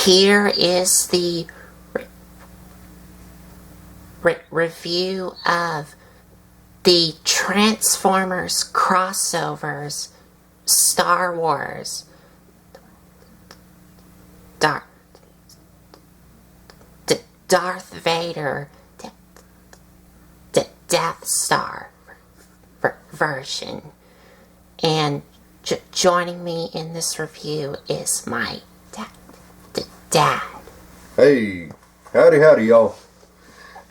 Here is the review of the Transformers crossovers, Star Wars, Darth Vader, Death Star version. And joining me in this review is my dad. Hey, howdy y'all.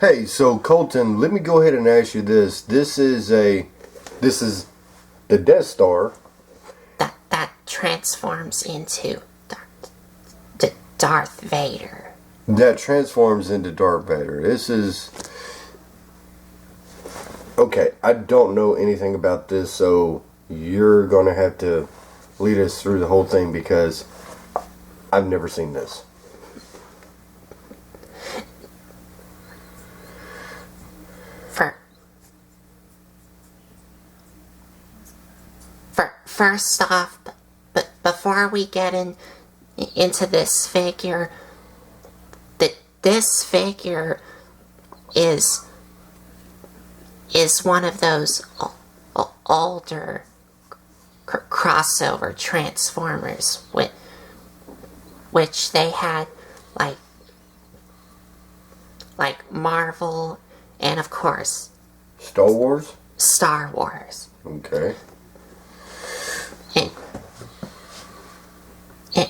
Hey, so Colton, let me go ahead and ask you this. This is the Death Star that transforms into Darth Vader. That transforms into Darth Vader. This is... Okay, I don't know anything about this, so you're going to have to lead us through the whole thing because I've never seen this. First off, but before we get into this figure, this figure is one of those older crossover Transformers which they had like Marvel and of course Star Wars. Okay.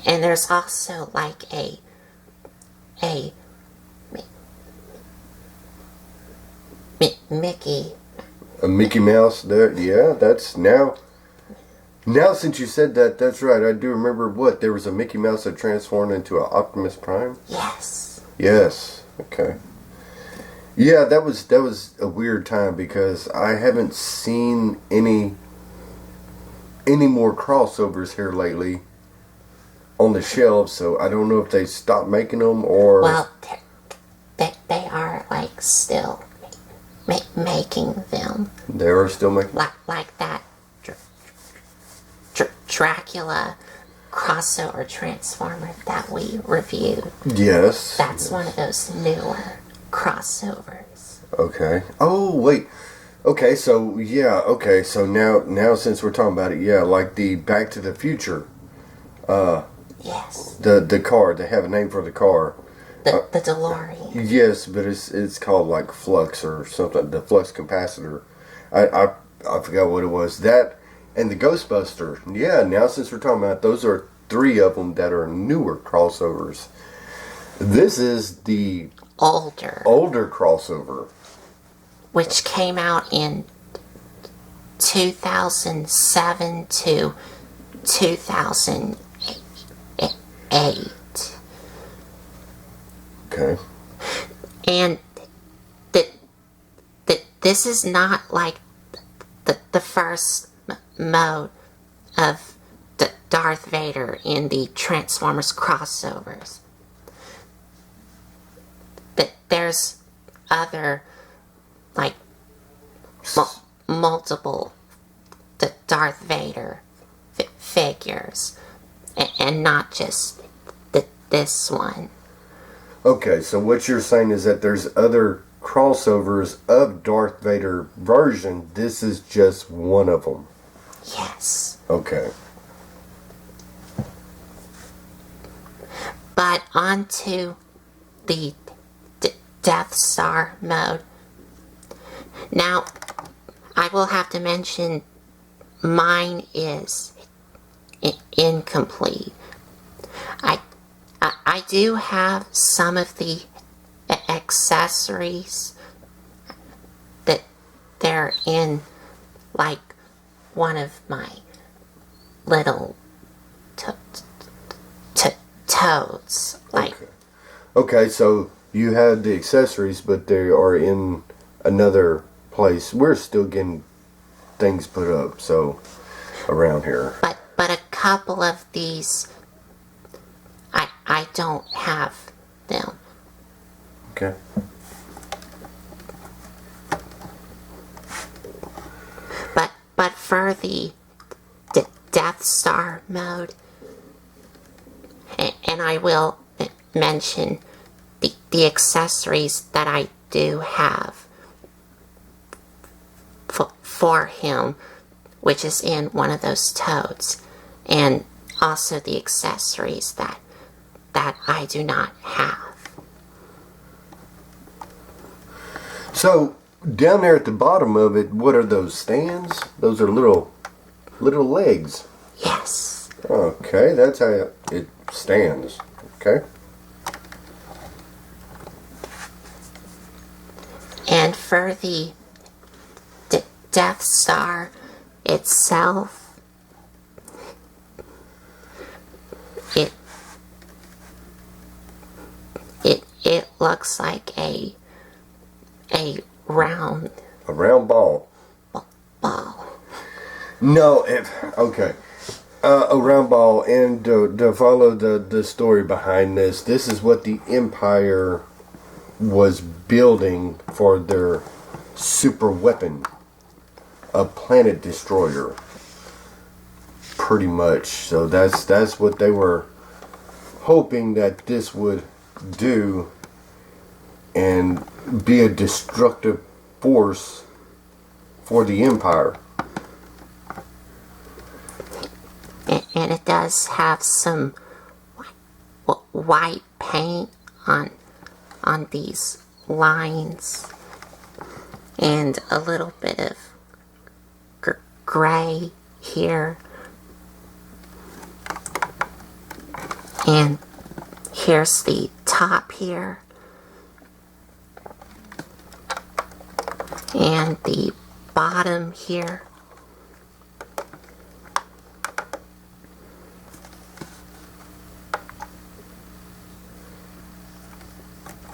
And there's also like a Mickey. A Mickey Mouse there, yeah, that's now since you said that, that's right. I do remember there was a Mickey Mouse that transformed into an Optimus Prime? Yes, okay. Yeah, that was a weird time because I haven't seen any more crossovers here lately on the shelves, so I don't know if they stopped making them or... Well, they are like still making them. They are still making... Like that Dracula crossover Transformer that we reviewed. Yes. That's one of those newer crossovers. Okay. Oh, wait. Okay, so, yeah, okay, so now since we're talking about it, yeah, like the Back to the Future. Yes. The car, they have a name for the car. The DeLorean. Yes, but it's called like Flux or something, the Flux Capacitor. I forgot what it was. That and the Ghostbuster. Yeah, now since we're talking about it, those are three of them that are newer crossovers. This is the older crossover, which came out in 2007 to 2008. Okay. And this is not like the first mode of Darth Vader in the Transformers crossovers. But there's other like multiple Darth Vader figures, and not just this one. Okay, so what you're saying is that there's other crossovers of Darth Vader version. This is just one of them. Yes. Okay. But on to the Death Star mode. Now, I will have to mention mine is incomplete. I do have some of the accessories that they're in like one of my little toads. Like. Okay, so you have the accessories, but they are in another place. We're still getting things put up, so around here. But a couple of these, I don't have them. Okay. But for the Death Star mode, and I will mention the accessories that I do have for him, which is in one of those totes, and also the accessories that I do not have. So down there at the bottom of it, what are those stands? Those are little legs. Yes. Okay, that's how it stands. Okay. And for the Death Star itself, it looks like a round ball. ball. No, okay. A round ball, and to follow the story behind this is what the Empire was building for their super weapon, a planet destroyer, pretty much. So that's what they were hoping that this would do, and be a destructive force for the Empire. And it does have some white paint on these lines, and a little bit of gray here, and here's the top here, and the bottom here.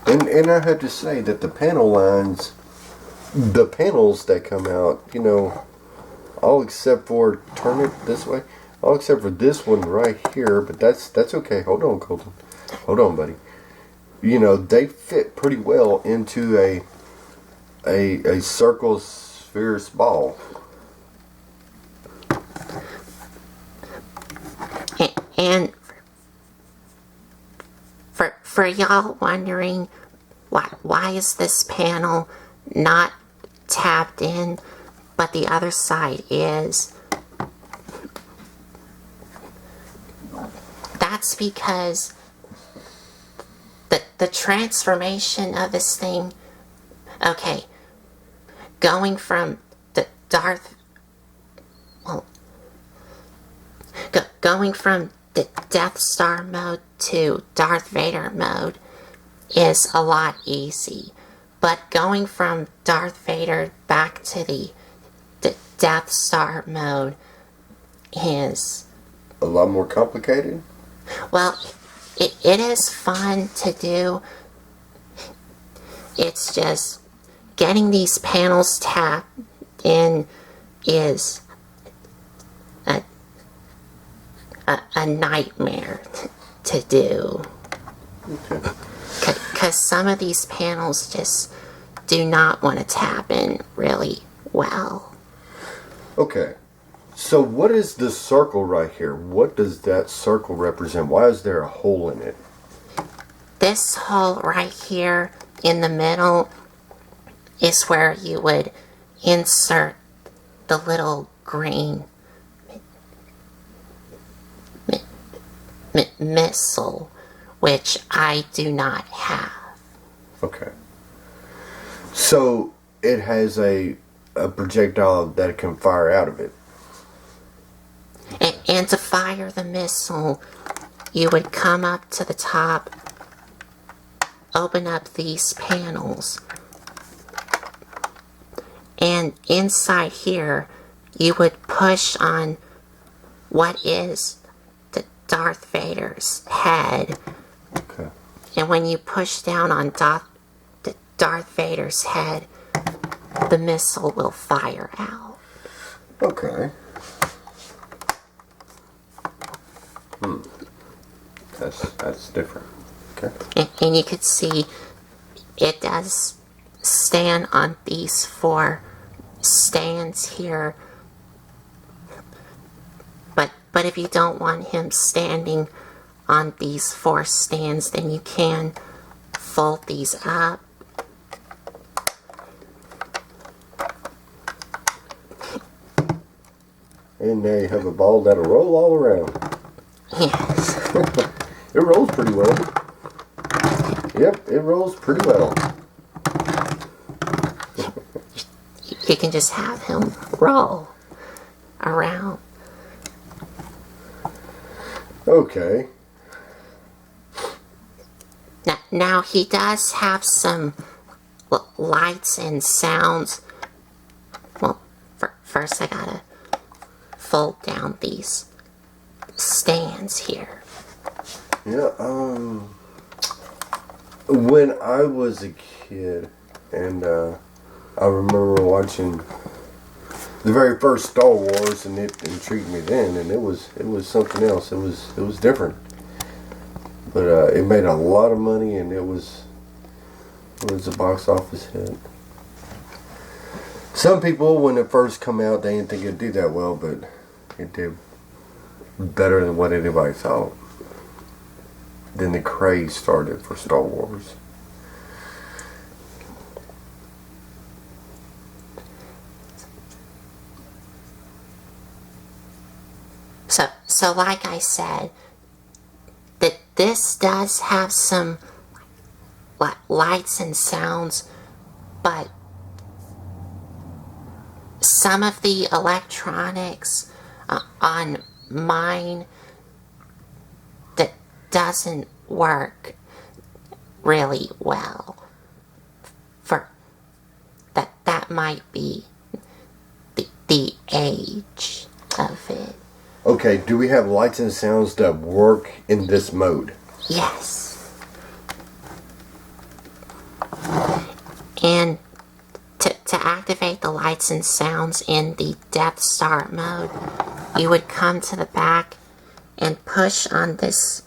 And I have to say that the panel lines, the panels that come out, all except for, turn it this way, all except for this one right here, but that's okay. Hold on, Colton. Hold on, buddy. They fit pretty well into a circle spheres ball. And for y'all wondering why is this panel not tapped in, but the other side is, that's because the transformation of this thing, okay, going from the going from the Death Star mode to Darth Vader mode is a lot easy. But going from Darth Vader back to the Death Star mode is a lot more complicated. Well, it is fun to do. It's just getting these panels tapped in is a nightmare to do. Okay. Because some of these panels just do not want to tap in really well. Okay. So what is this circle right here? What does that circle represent? Why is there a hole in it? This hole right here in the middle is where you would insert the little green missile, which I do not have. Okay. So it has a projectile that it can fire out of it. And to fire the missile, you would come up to the top, open up these panels, and inside here, you would push on what is the Darth Vader's head. Okay. And when you push down on Darth Vader's head, the missile will fire out. Okay. That's different. Okay. And you could see it does stand on these 4 stands here. But if you don't want him standing on these 4 stands, then you can fold these up. And now you have a ball that'll roll all around. Yes. It rolls pretty well. Yep, it rolls pretty well. You can just have him roll around. Okay. Now he does have some lights and sounds. Well, first I gotta fold down these stands here. Yeah, when I was a kid, and I remember watching the very first Star Wars, and it intrigued me then, and it was something else. It was different, but it made a lot of money, and it was a box office hit. Some people, when it first come out, they didn't think it'd do that well, but it did better than what anybody thought. Then the craze started for Star Wars. So like I said, that this does have some lights and sounds, but some of the electronics on mine that doesn't work really well. For that might be the age of it. Okay, do we have lights and sounds that work in this mode? Yes. And to activate the lights and sounds in the Death Star mode, you would come to the back and push on this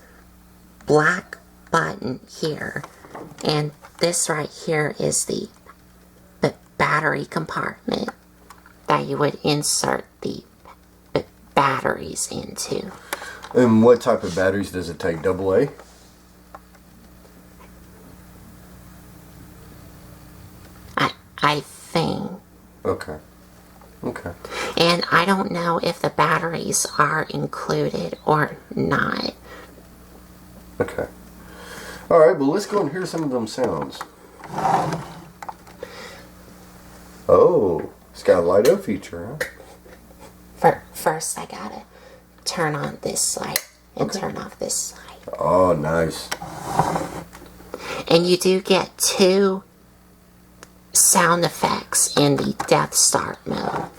black button here. And this right here is the battery compartment that you would insert the batteries into. And what type of batteries does it take? AA? I think. Okay. Okay. And I don't know if the batteries are included or not. Okay. Alright, well let's go and hear some of them sounds. Oh, it's got a light up feature, huh? First I gotta turn on this light and turn off this light. Oh, nice. And you do get 2 sound effects in the Death Star mode.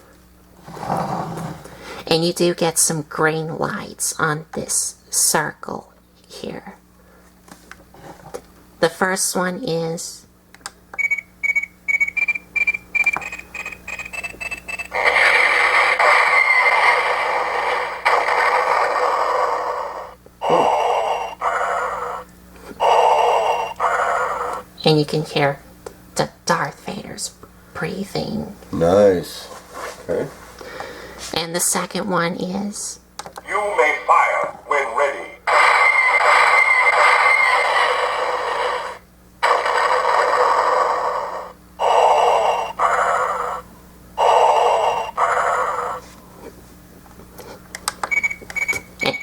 And you do get some green lights on this circle here. The first one is and you can hear the Darth Vader's breathing. Nice. Okay. And the second one is You may fire when ready.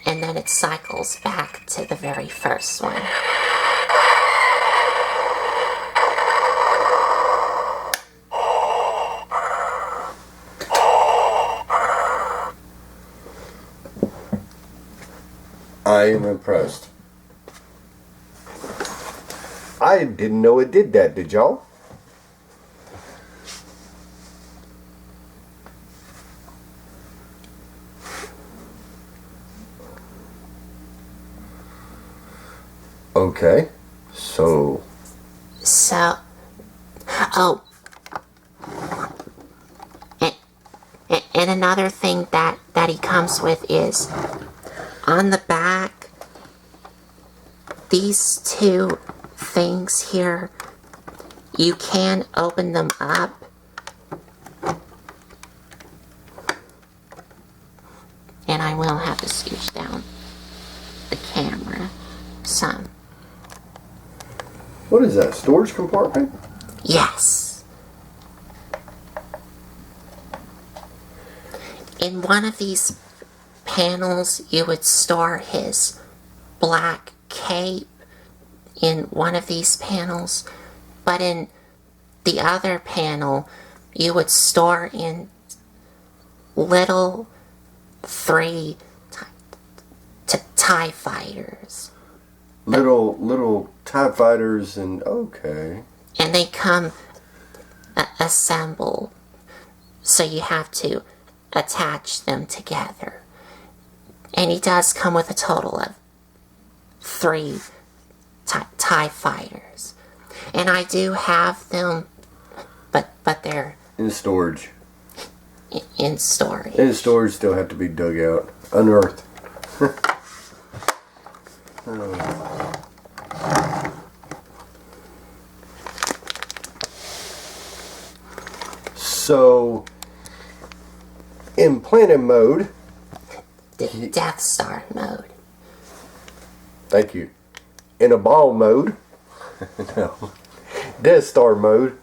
and then it cycles back to the very first one. I am impressed. I didn't know it did that, did y'all? Okay, so... Oh, and another thing that he comes with is, on the back, these 2 things here, you can open them up. And I will have to scooch down the camera. some. What is that? Storage compartment? Yes. In one of these panels, you would store his black cape in one of these panels, but in the other panel, you would store in little 3 TIE fighters. Little TIE fighters, and okay. And they come assembled, so you have to attach them together. And he does come with a total of 3 TIE fighters. And I do have them, but they're In storage. in storage. In storage, still have to be dug out, unearthed. So, in planet mode, The Death Star mode. thank you. In a ball mode, no, Death Star mode,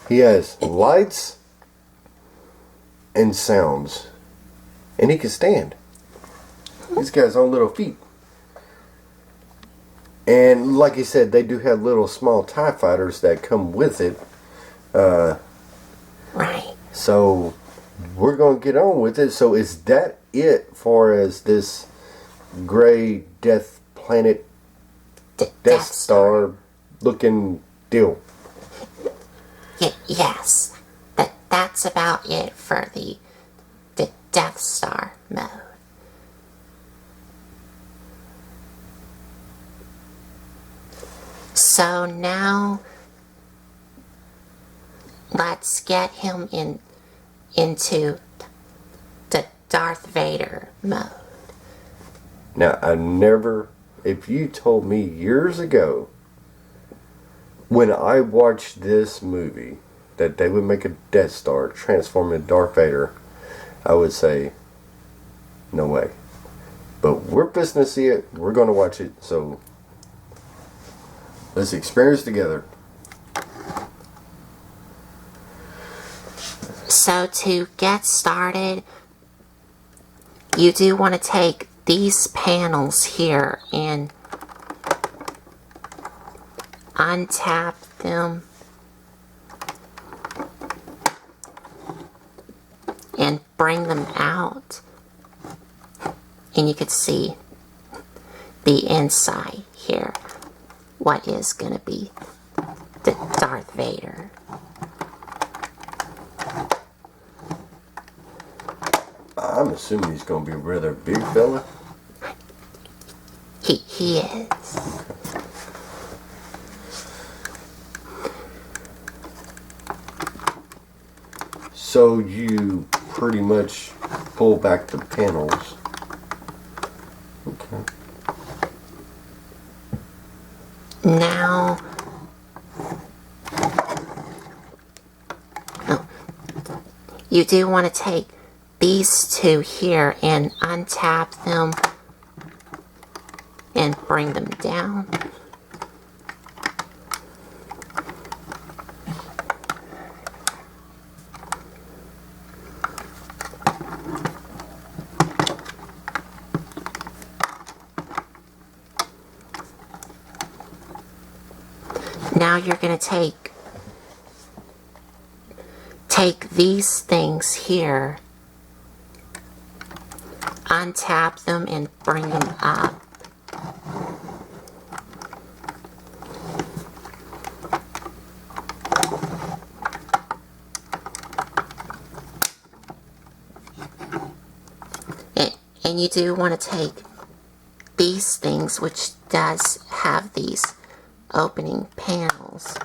he has lights and sounds, and he can stand. He's got his own little feet. And like he said, they do have little small TIE fighters that come with it. Right. So we're going to get on with it. So is that it for as this gray death planet Death Star looking deal? Yes. That's about it for the Death Star mode. So now let's get him into the Darth Vader mode. Now, if you told me years ago when I watched this movie that they would make a Death Star transform into Darth Vader, I would say, no way. But we're fixing to see it. We're going to watch it. So let's experience together. So to get started, you do want to take these panels here and untap them and bring them out, and you can see the inside here, what is going to be the Darth Vader. I'm assuming he's going to be a rather big fella. He is. So you pretty much pull back the panels. Okay. Now, you do want to take these two here and untap them and bring them down. Now you're going to take these things here, untap them and bring them up. And you do want to take these things, which does have these opening panels,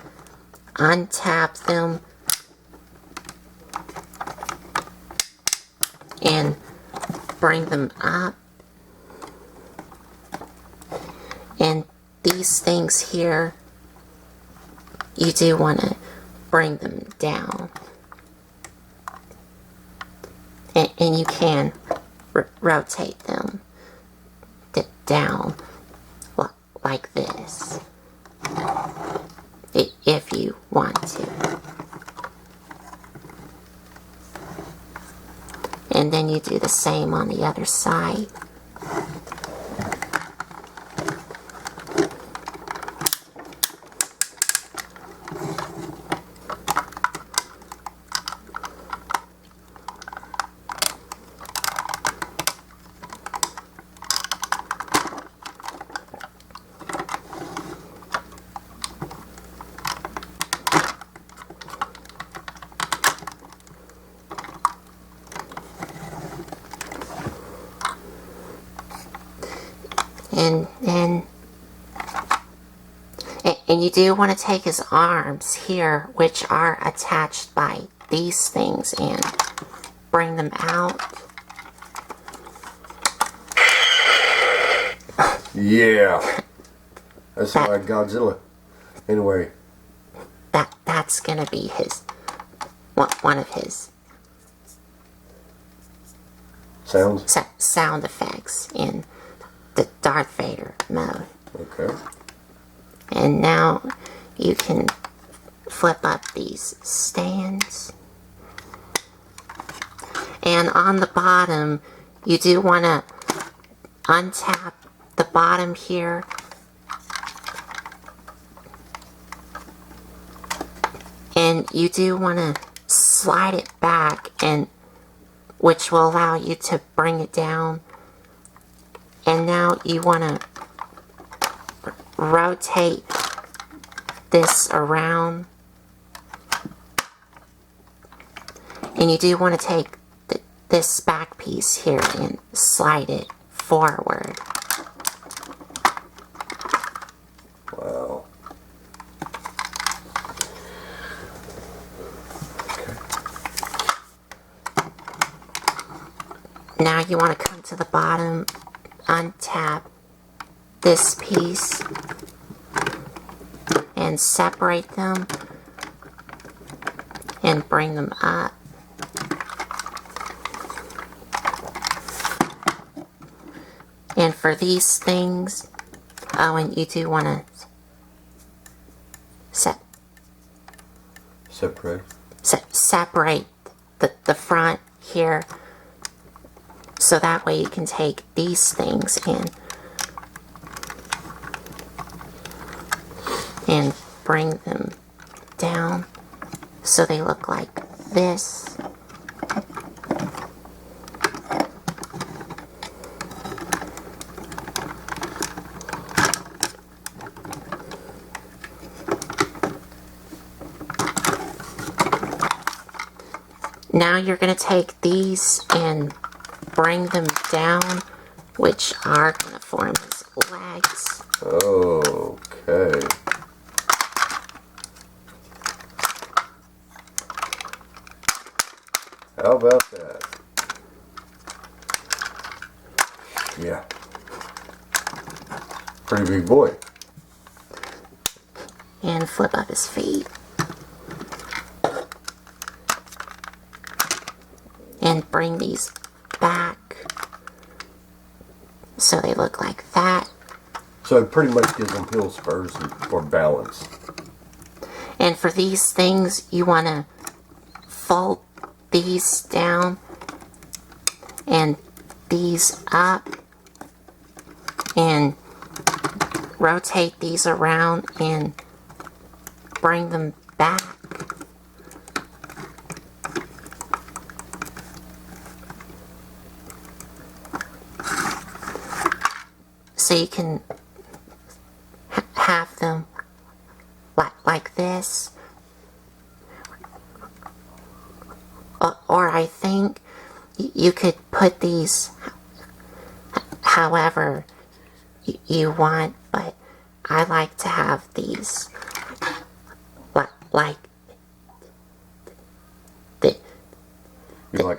untap them and bring them up. And these things here, you do want to bring them down. And you can rotate them down like this, if you want to. And then you do the same on the other side. And you do want to take his arms here, which are attached by these things, and bring them out. Yeah. That's like Godzilla. Anyway. That's gonna be his, one of his sound effects in the Darth Vader mode. Okay. And now you can flip up these stands. And on the bottom, you do want to untap the bottom here. And you do want to slide it back, and which will allow you to bring it down. And now you want to rotate this around, and you do want to take this back piece here and slide it forward. Wow. Now you want to come to the bottom, untap this piece, and separate them and bring them up. And for these things, oh, and you do want to separate the front here, so that way you can take these things and bring them down so they look like this. Now you're going to take these and bring them down, which are going to form his legs. Okay. How about that? Yeah. Pretty big boy. And flip up his feet. And bring these back so they look like that. So it pretty much gives them heel spurs for balance. And for these things, you want to fold these down and these up and rotate these around and bring them back. So you can have them like this. Or I think you could put these however you want, but I like to have these like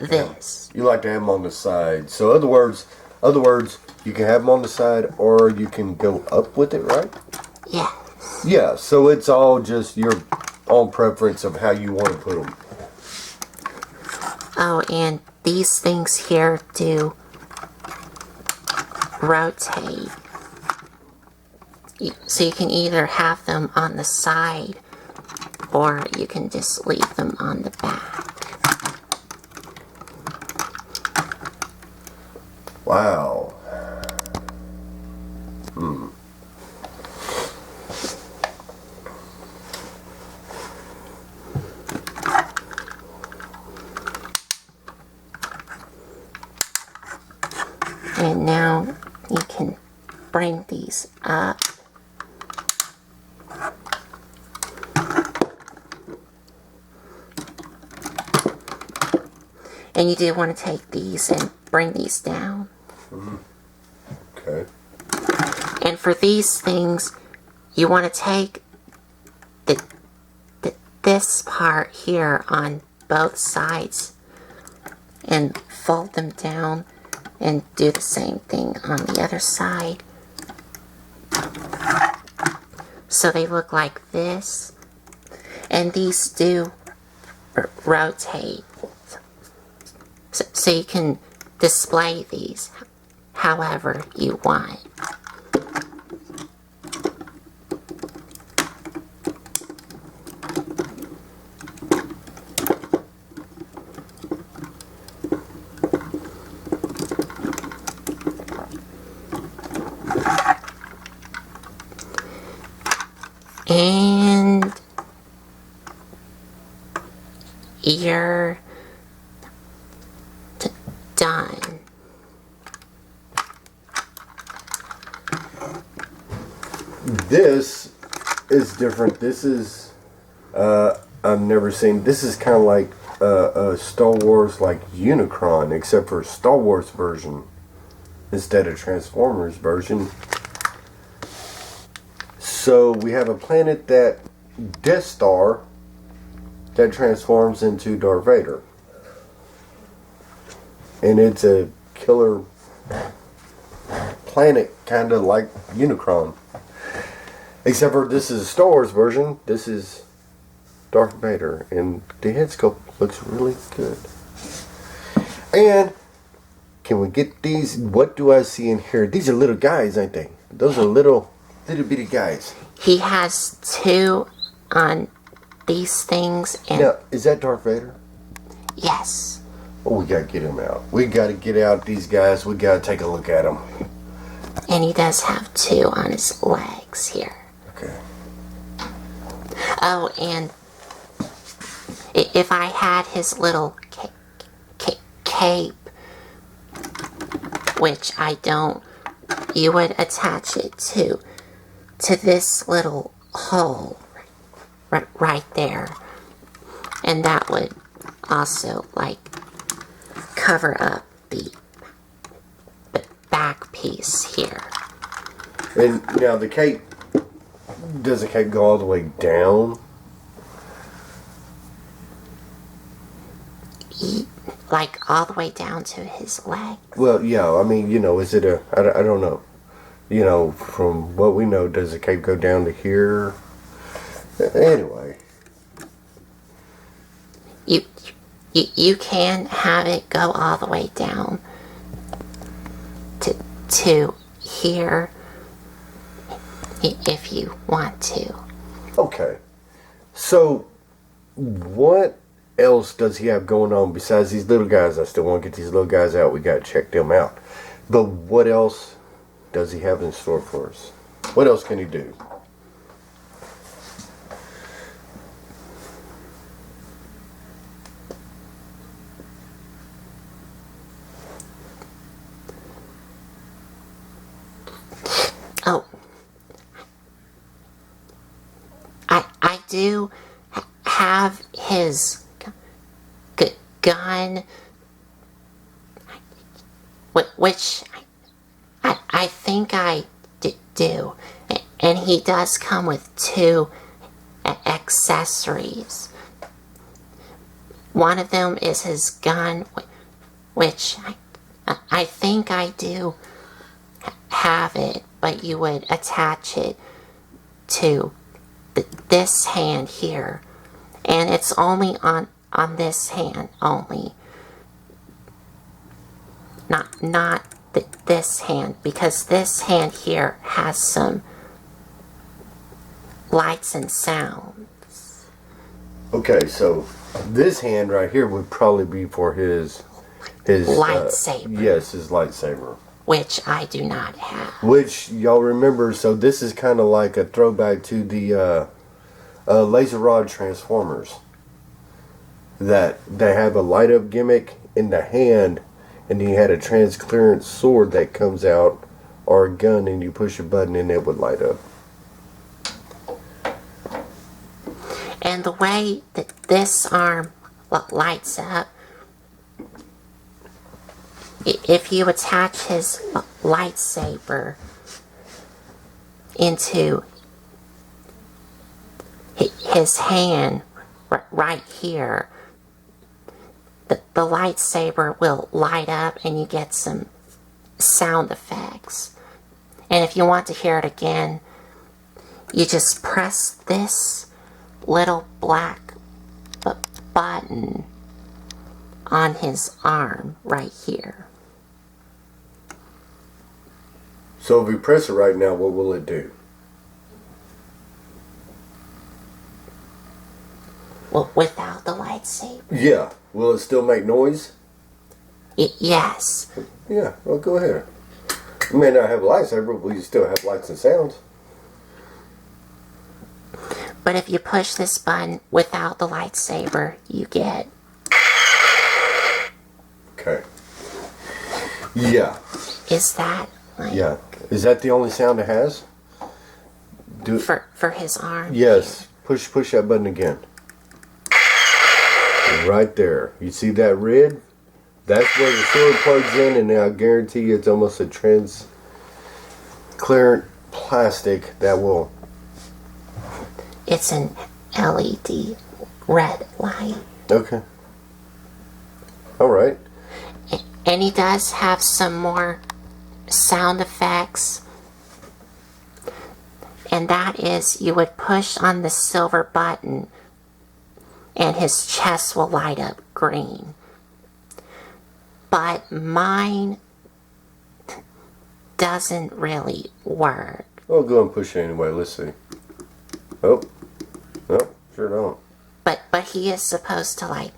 this. You like to have them on the side. So other words, you can have them on the side, or you can go up with it, right? Yeah. Yeah. So it's all just your own preference of how you want to put them. Oh, and these things here do rotate. So you can either have them on the side, or you can just leave them on the back. Wow. And now you can bring these up. And you do want to take these and bring these down. Okay. And for these things, you want to take this part here on both sides and fold them down and do the same thing on the other side. So they look like this. And these do rotate. So you can display these however you want. And you're done. This is different. This is, I've never seen, this is kind of like a Star Wars like Unicron, except for Star Wars version instead of Transformers version. So we have a planet that Death Star that transforms into Darth Vader. And it's a killer planet, kind of like Unicron. Except for this is a Star Wars version. This is Darth Vader. And the head sculpt looks really good. And can we get these? What do I see in here? These are little guys, ain't they? Those are little bitty guys. He has two on these things. And Now, is that Darth Vader? yes. Oh, we gotta get him out. We gotta get out these guys. We gotta take a look at them. And he does have two on his legs here. Okay. Oh, and if I had his little cape, which I don't, you would attach it to this little hole right there. And that would also, like, cover up the back piece here. And now the cape, does the cape go all the way down? Like all the way down to his leg. Well, yeah, I mean, you know, is it a, I don't know. You know, from what we know, does the cape go down to here? Anyway. You can have it go all the way down to here if you want to. Okay. So, what else does he have going on besides these little guys? I still want to get these little guys out. We got to check them out. But what else does he have in store for us? What else can he do? Oh, I do have his gun, which I think I do, and he does come with two accessories. One of them is his gun, which I think I do have it, but you would attach it to this hand here, and it's only on this hand only, not this hand, because this hand here has some lights and sound. Okay, so this hand right here would probably be for his lightsaber. Yes, his lightsaber. Which I do not have. Which y'all remember, so this is kind of like a throwback to the laser rod transformers. That they have a light up gimmick in the hand, and then you had a transparent sword that comes out, or a gun, and you push a button and it would light up. And the way that this arm lights up, if you attach his lightsaber into his hand right here, the lightsaber will light up and you get some sound effects. And if you want to hear it again, you just press this little black button on his arm right here. So if we press it right now, what will it do? Well, without the lightsaber. Yeah. Will it still make noise? Yes. Yeah. Well, go ahead. You may not have a lightsaber, but you still have lights and sounds. But if you push this button without the lightsaber, you get... Okay. Yeah. Is that like... Yeah. Is that the only sound it has? For his arm? Yes. Push that button again. Right there. You see that red? That's where the sword plugs in, and I guarantee you it's almost a transparent plastic that will... It's an LED red light. Okay. Alright. And he does have some more sound effects. And that is, you would push on the silver button and his chest will light up green. But mine doesn't really work. I'll go and push it anyway. Let's see. Oh. Nope. Sure don't. But he is supposed to like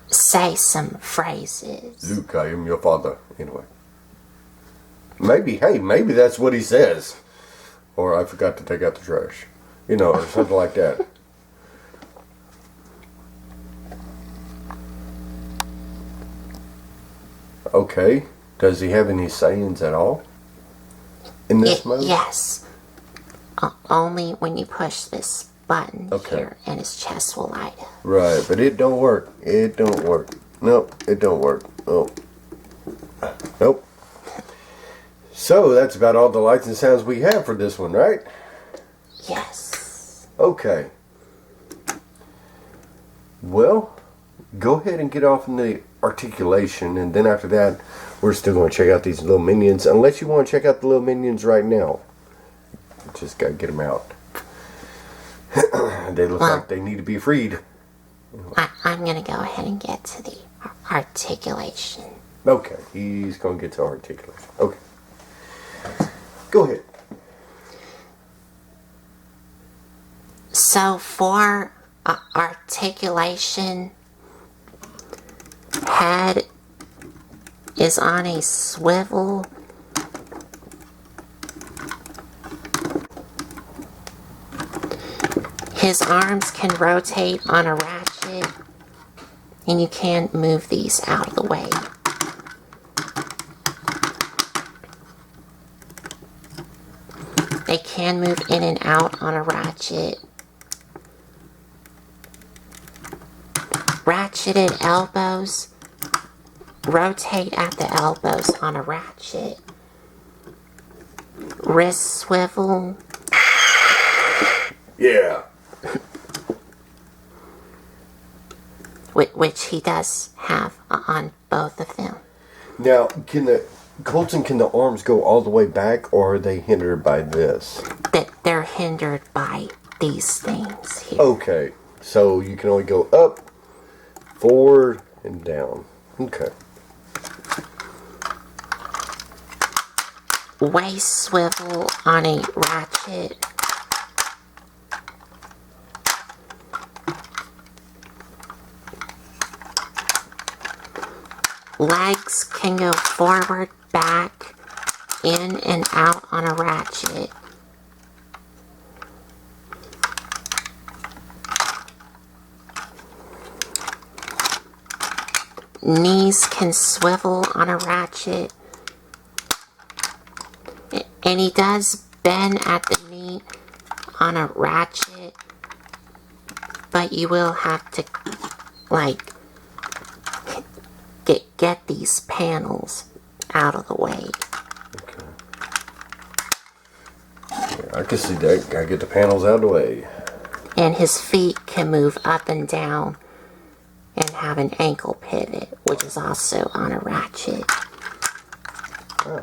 say some phrases. Luke, I am your father. Anyway. Maybe that's what he says. Or I forgot to take out the trash. You know, or something like that. Okay. Does he have any sayings at all? In this mode? Yes. Only when you push this button Okay. here and his chest will light up. Right, but it don't work. It don't work. Nope, it don't work. Oh. Nope. So that's about all the lights and sounds we have for this one, right? Yes. Okay. Well, go ahead and get off in the articulation, and then after that, we're still going to check out these little minions, unless you want to check out the little minions right now. Just got to get them out. They look like they need to be freed. I'm going to go ahead and get to the articulation. Okay, he's going to get to articulation. Okay. Go ahead. So for articulation, head is on a swivel. His arms can rotate on a ratchet, and you can move these out of the way. They can move in and out on a ratchet. Ratcheted elbows rotate at the elbows on a ratchet. Wrist swivel. Yeah. Which he does have on both of them. Now, can the arms go all the way back, or are they hindered by this? That they're hindered by these things here. Okay, so you can only go up, forward, and down. Okay. Waist swivel on a ratchet. legs can go forward, back, in, and out on a ratchet. Knees can swivel on a ratchet. And he does bend at the knee on a ratchet. But you will have to, like, get these panels out of the way. Okay. Yeah, I can see that. Gotta get the panels out of the way. And his feet can move up and down and have an ankle pivot, which is also on a ratchet. Oh.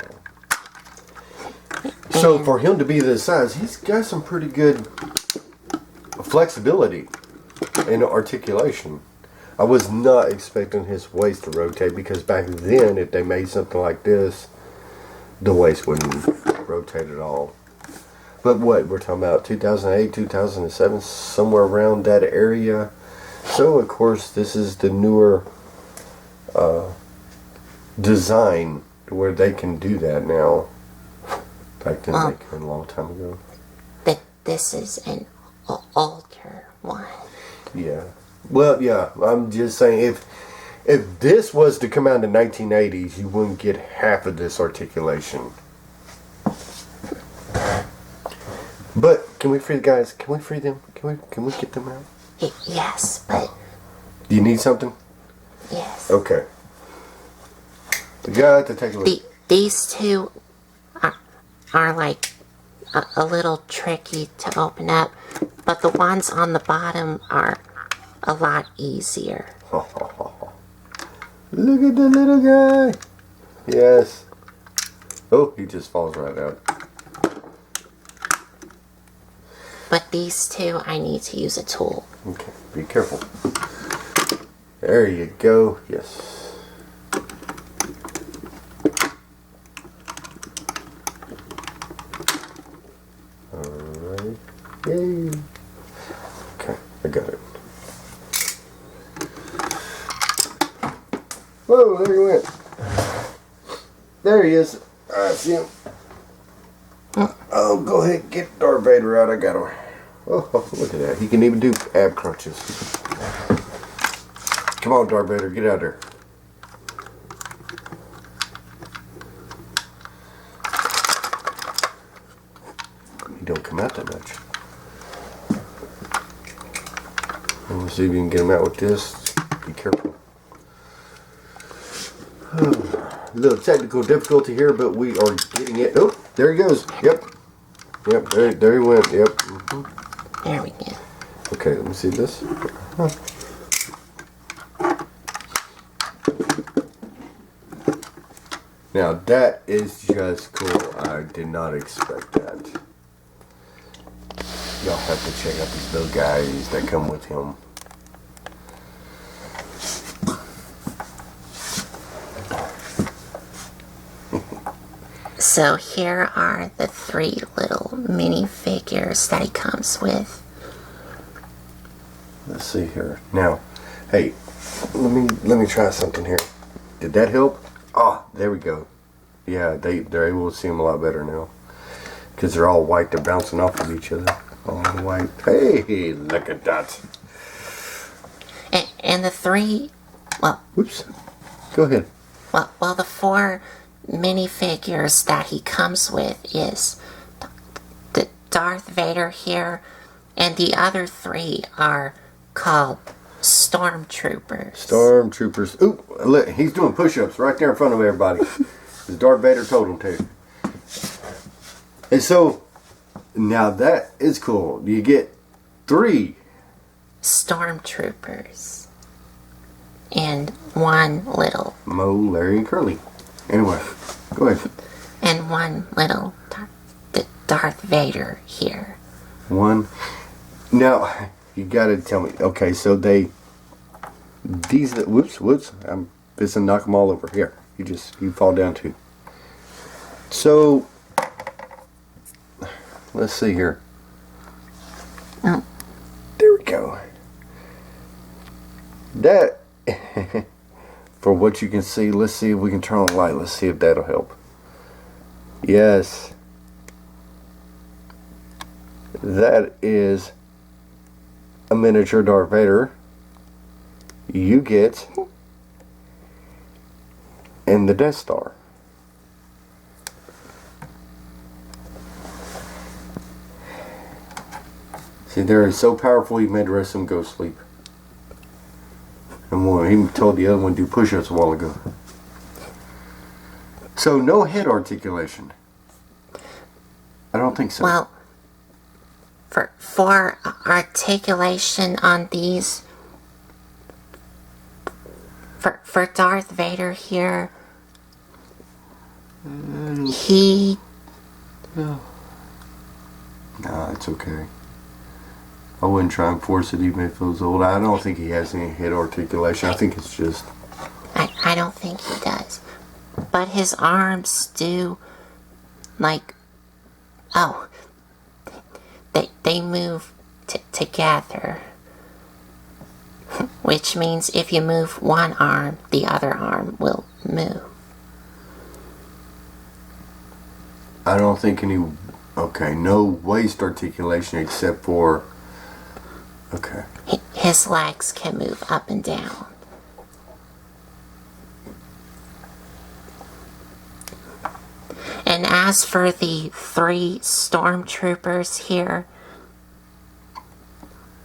So for him to be this size, he's got some pretty good flexibility and articulation. I was not expecting his waist to rotate, because back then, if they made something like this, the waist wouldn't rotate at all. But what, we're talking about 2008, 2007, somewhere around that area. So of course this is the newer design where they can do that now. Back then they couldn't, a long time ago. This is an alter one. Yeah. Well, yeah, I'm just saying, if this was to come out in the 1980s, you wouldn't get half of this articulation. But can we free the guys? Can we free them? Can we get them out? Yes, but... Do you need something? Yes. Okay. We got to take a look. These two are like a little tricky to open up, but the ones on the bottom are a lot easier. Look at the little guy. Yes. Oh, he just falls right out. But these two, I need to use a tool. Okay, be careful. There you go. Yes. Alright. Yay. Okay, I got it. Whoa, there he went. There he is. I see him. Oh, go ahead, get Darth Vader out. I got him. Oh, look at that. He can even do ab crunches. Come on, Darth Vader, get out there. He don't come out that much. Let me see if you can get him out with this. Be careful. A little technical difficulty here, but we are getting it. Oh, there he goes. Yep. Yep, there he went. Yep. Mm-hmm. There we go. Okay, let me see this. Now that is just cool. I did not expect that. Y'all have to check out these little guys that come with him. So here are the 3 little minifigures that he comes with. Let's see here. Now, hey, let me try something here. Did that help? Oh, there we go. Yeah, they're able to see them a lot better now, because they're all white. They're bouncing off of each other. All white. Hey, look at that. And the 3, well... Whoops. Go ahead. Well, the 4 minifigures that he comes with is the Darth Vader here, and the other 3 are called Stormtroopers. Stormtroopers. Ooh, look, he's doing push-ups right there in front of everybody. As Darth Vader told him to. And so, now that is cool. You get 3 Stormtroopers and 1 little... Mo, Larry, and Curly. Anyway, go ahead. And 1 little Darth Vader here. 1. Now, you gotta tell me. Okay, so these, whoops, I'm just gonna knock them all over. Here, you fall down too. So, let's see here. Oh. There we go. That, For what you can see, let's see if we can turn on the light. Let's see if that'll help. Yes. That is a miniature Darth Vader. You get in the Death Star. See, there, he's so powerful he made the rest of them go sleep. And more, he told the other one to do push-ups a while ago. So, no head articulation. I don't think so. Well, for articulation on these, for Darth Vader here, he... No, it's okay. I wouldn't try and force it even if it was old. I don't think he has any head articulation. I think it's just... I don't think he does. But his arms do, like... Oh. They move together. Which means if you move one arm, the other arm will move. I don't think any... Okay, no waist articulation except for... Okay. His legs can move up and down. And as for the 3 stormtroopers here,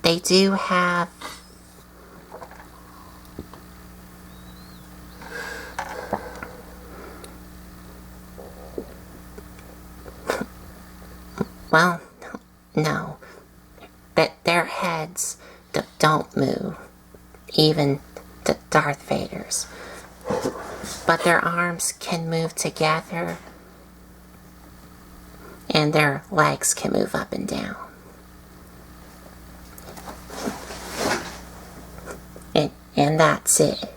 they do have... Well, no. But their heads don't move. Even Darth Vader's. But their arms can move together. And their legs can move up and down. And that's it.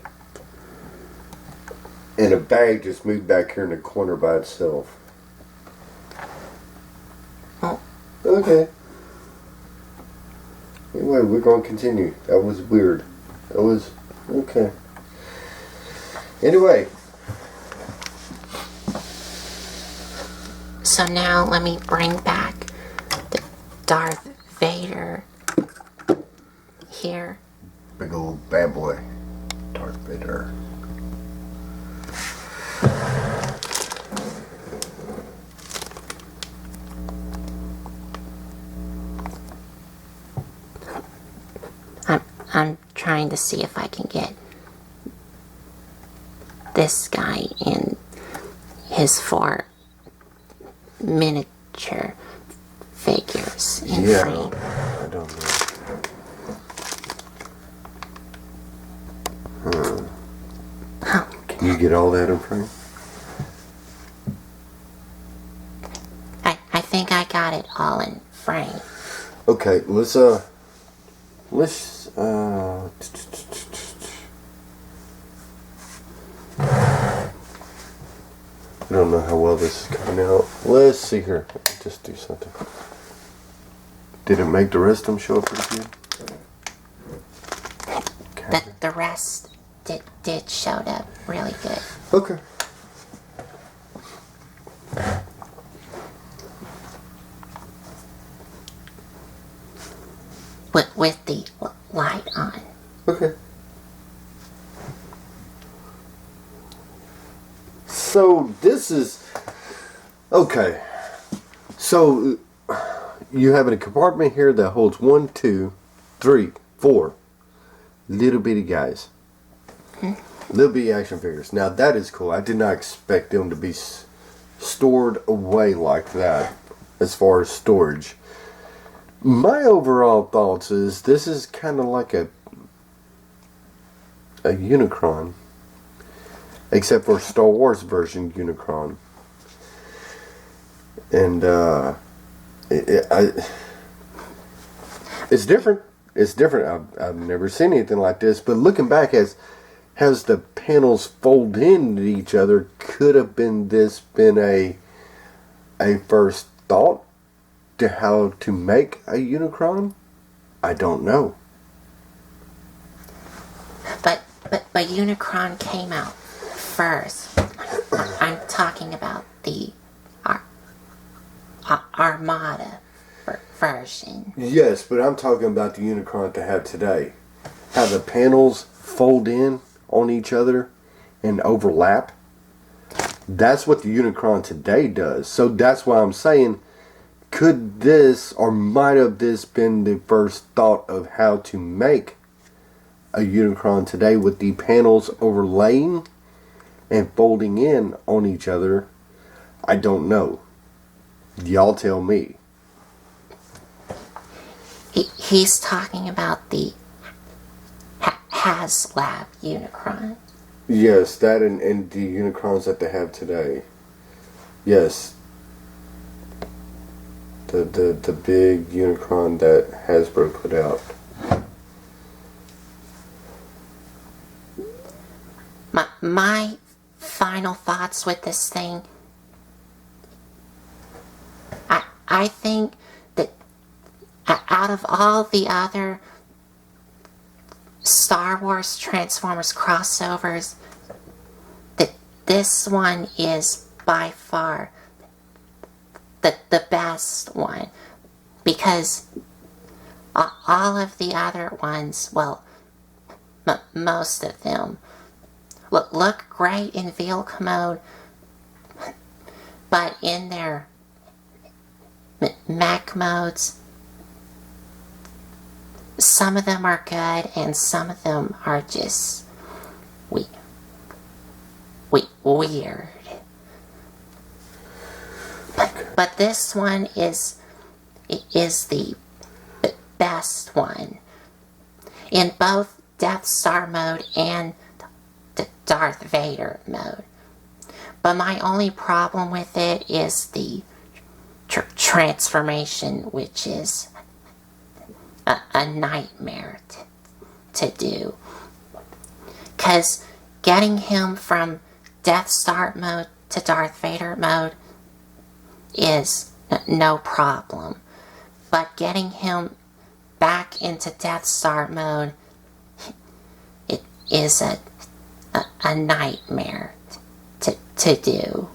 And a bag just moved back here in the corner by itself. Oh. Okay. Anyway, we're going to continue. That was weird. That was... Okay. Anyway. So now let me bring back the Darth Vader here. Big old bad boy. Darth Vader. I'm trying to see if I can get this guy in his 4 miniature figures in frame. I don't know. Can you get all that in frame? I think I got it all in frame. Okay, let's I don't know how well this is coming out. Let's see here. Just do something. Did it make the rest of them show up pretty good? Okay. The rest did showed up really good. Okay. With the light on. Okay. So this is okay. So you have a compartment here that holds 1, 2, 3, 4 little bitty guys. Little bitty action figures. Now that is cool. I did not expect them to be stored away like that as far as storage. My overall thoughts is this is kind of like a Unicron. Except for Star Wars version Unicron. And it's different. It's different. I've never seen anything like this. But looking back as the panels fold into each other, could have been a first thought to how to make a Unicron? I don't know. But but Unicron came out first. I'm talking about the Armada version. Yes, but I'm talking about the Unicron they have today. How the panels fold in on each other and overlap. That's what the Unicron today does. So that's why I'm saying, could this, or might have this been the first thought of how to make a Unicron today with the panels overlaying and folding in on each other? I don't know. Y'all tell me. He's talking about the HasLab Unicron. Yes, that and the Unicrons that they have today. Yes. The big Unicron that Hasbro put out. My final thoughts with this thing. I think that out of all the other Star Wars Transformers crossovers, that this one is by far the best one, because all of the other ones, well, most of them look great in vehicle mode, but in their mech modes, some of them are good and some of them are just weird. But this one is the best one in both Death Star mode and the Darth Vader mode. But my only problem with it is the transformation, which is a nightmare to do. Because getting him from Death Star mode to Darth Vader mode is no problem. But getting him back into Death Star mode, it is a nightmare to do.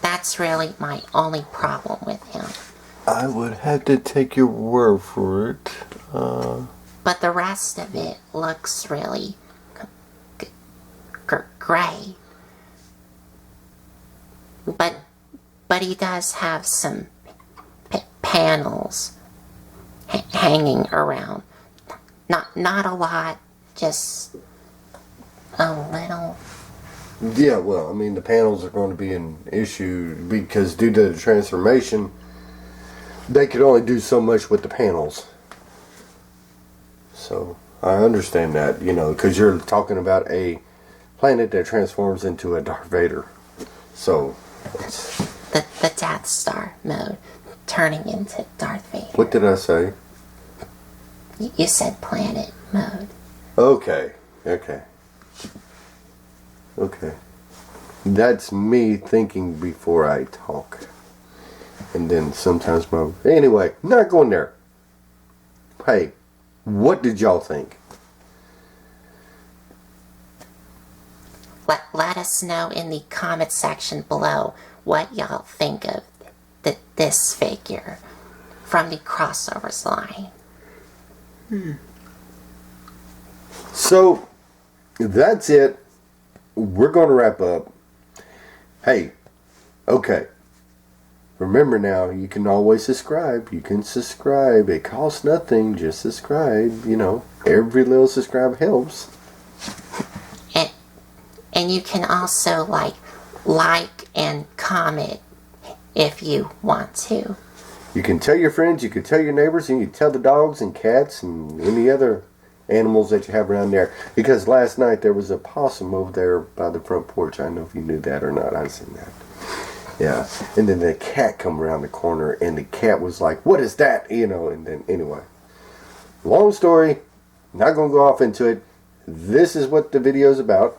That's really my only problem with him. I would have to take your word for it. But the rest of it looks really great. But he does have some panels hanging around. Not a lot, just a little. Yeah, well, I mean, the panels are going to be an issue because due to the transformation, they could only do so much with the panels. So, I understand that, because you're talking about a planet that transforms into a Darth Vader. So, it's... The Death Star mode, turning into Darth Vader. What did I say? You said planet mode. Okay. That's me thinking before I talk. And then sometimes Anyway, not going there. Hey, what did y'all think? Let us know in the comment section below what y'all think of this figure from the crossovers line. So, that's it. We're going to wrap up. Hey, okay. Remember now, you can always subscribe. You can subscribe. It costs nothing. Just subscribe. Every little subscribe helps. And you can also like and comment if you want to. You can tell your friends, you can tell your neighbors, and you can tell the dogs and cats and any other animals that you have around there. Because last night there was a possum over there by the front porch. I don't know if you knew that or not. I've seen that. Yeah. And then the cat come around the corner and the cat was like, "What is that?" And then anyway. Long story. Not going to go off into it. This is what the video is about.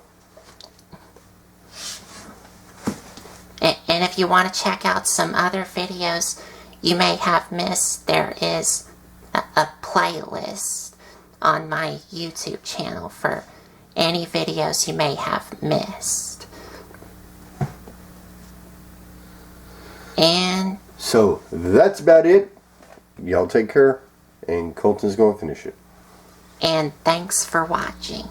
And if you want to check out some other videos you may have missed, there is a playlist on my YouTube channel for any videos you may have missed. And so that's about it. Y'all take care, and Colton's going to finish it. And thanks for watching.